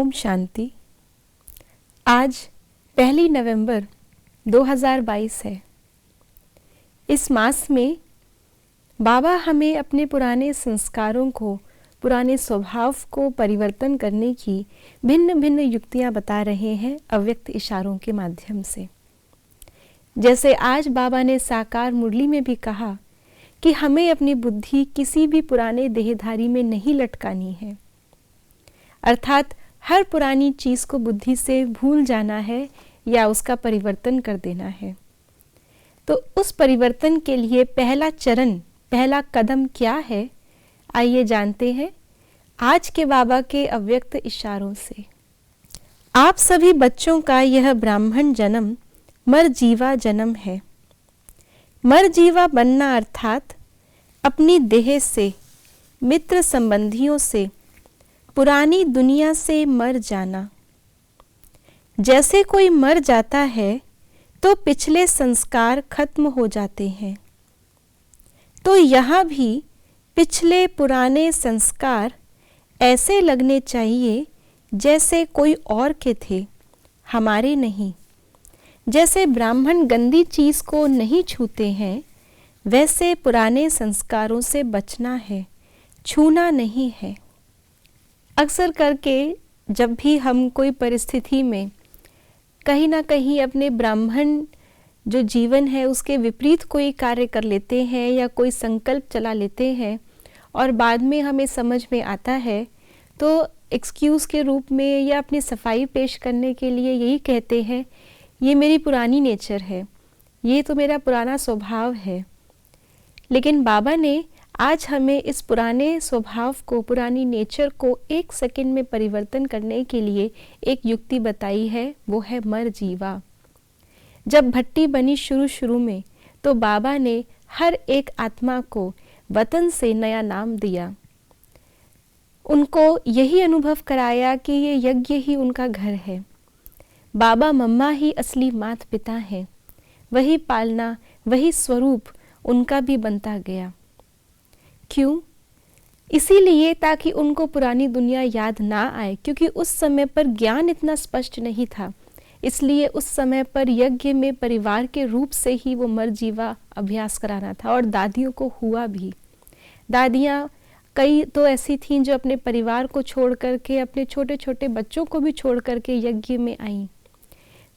ओम शांति। आज 1 नवंबर 2022 है। इस मास में बाबा हमें अपने पुराने संस्कारों को, पुराने स्वभाव को परिवर्तन करने की भिन्न भिन्न युक्तियां बता रहे हैं अव्यक्त इशारों के माध्यम से। जैसे आज बाबा ने साकार मुरली में भी कहा कि हमें अपनी बुद्धि किसी भी पुराने देहधारी में नहीं लटकानी है, अर्थात हर पुरानी चीज को बुद्धि से भूल जाना है या उसका परिवर्तन कर देना है। तो उस परिवर्तन के लिए पहला चरण, पहला कदम क्या है, आइए जानते हैं आज के बाबा के अव्यक्त इशारों से। आप सभी बच्चों का यह ब्राह्मण जन्म मरजीवा जन्म है। मरजीवा बनना अर्थात अपनी देह से, मित्र संबंधियों से, पुरानी दुनिया से मर जाना। जैसे कोई मर जाता है तो पिछले संस्कार खत्म हो जाते हैं, तो यहाँ भी पिछले पुराने संस्कार ऐसे लगने चाहिए जैसे कोई और के थे, हमारे नहीं। जैसे ब्राह्मण गंदी चीज को नहीं छूते हैं, वैसे पुराने संस्कारों से बचना है, छूना नहीं है। अक्सर करके जब भी हम कोई परिस्थिति में कहीं ना कहीं अपने ब्राह्मण जो जीवन है उसके विपरीत कोई कार्य कर लेते हैं या कोई संकल्प चला लेते हैं और बाद में हमें समझ में आता है, तो एक्सक्यूज़ के रूप में या अपनी सफाई पेश करने के लिए यही कहते हैं, ये मेरी पुरानी नेचर है, ये तो मेरा पुराना स्वभाव है। लेकिन बाबा ने आज हमें इस पुराने स्वभाव को, पुरानी नेचर को 1 सेकंड में परिवर्तन करने के लिए एक युक्ति बताई है, वो है मरजीवा। जब भट्टी बनी शुरू में, तो बाबा ने हर एक आत्मा को वतन से नया नाम दिया। उनको यही अनुभव कराया कि ये यज्ञ ही उनका घर है, बाबा मम्मा ही असली माता पिता हैं, वही पालना, वही स्वरूप उनका भी बनता गया। क्यों? इसीलिए ताकि उनको पुरानी दुनिया याद ना आए, क्योंकि उस समय पर ज्ञान इतना स्पष्ट नहीं था। इसलिए उस समय पर यज्ञ में परिवार के रूप से ही वो मरजीवा अभ्यास कराना था, और दादियों को हुआ भी। दादियाँ कई तो ऐसी थीं जो अपने परिवार को छोड़ करके, अपने छोटे छोटे बच्चों को भी छोड़ करके यज्ञ में आईं।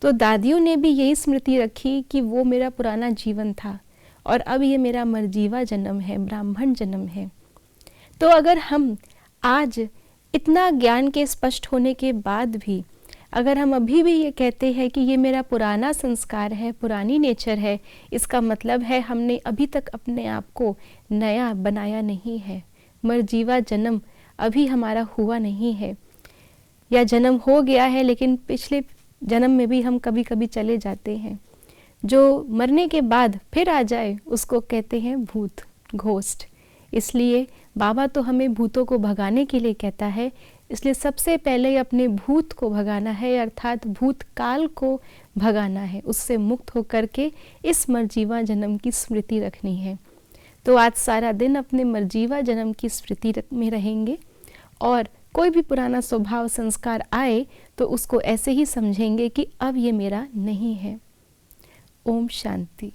तो दादियों ने भी यही स्मृति रखी कि वो मेरा पुराना जीवन था और अब ये मेरा मरजीवा जन्म है, ब्राह्मण जन्म है। तो अगर हम आज इतना ज्ञान के स्पष्ट होने के बाद भी अगर हम अभी भी ये कहते हैं कि ये मेरा पुराना संस्कार है, पुरानी नेचर है, इसका मतलब है हमने अभी तक अपने आप को नया बनाया नहीं है। मरजीवा जन्म अभी हमारा हुआ नहीं है, या जन्म हो गया है लेकिन पिछले जन्म में भी हम कभी कभी चले जाते हैं। जो मरने के बाद फिर आ जाए उसको कहते हैं भूत, घोस्ट। इसलिए बाबा तो हमें भूतों को भगाने के लिए कहता है, इसलिए सबसे पहले अपने भूत को भगाना है, अर्थात भूतकाल को भगाना है, उससे मुक्त होकर के इस मरजीवा जन्म की स्मृति रखनी है। तो आज सारा दिन अपने मरजीवा जन्म की स्मृति में रहेंगे और कोई भी पुराना स्वभाव संस्कार आए तो उसको ऐसे ही समझेंगे कि अब ये मेरा नहीं है। ओम शांति।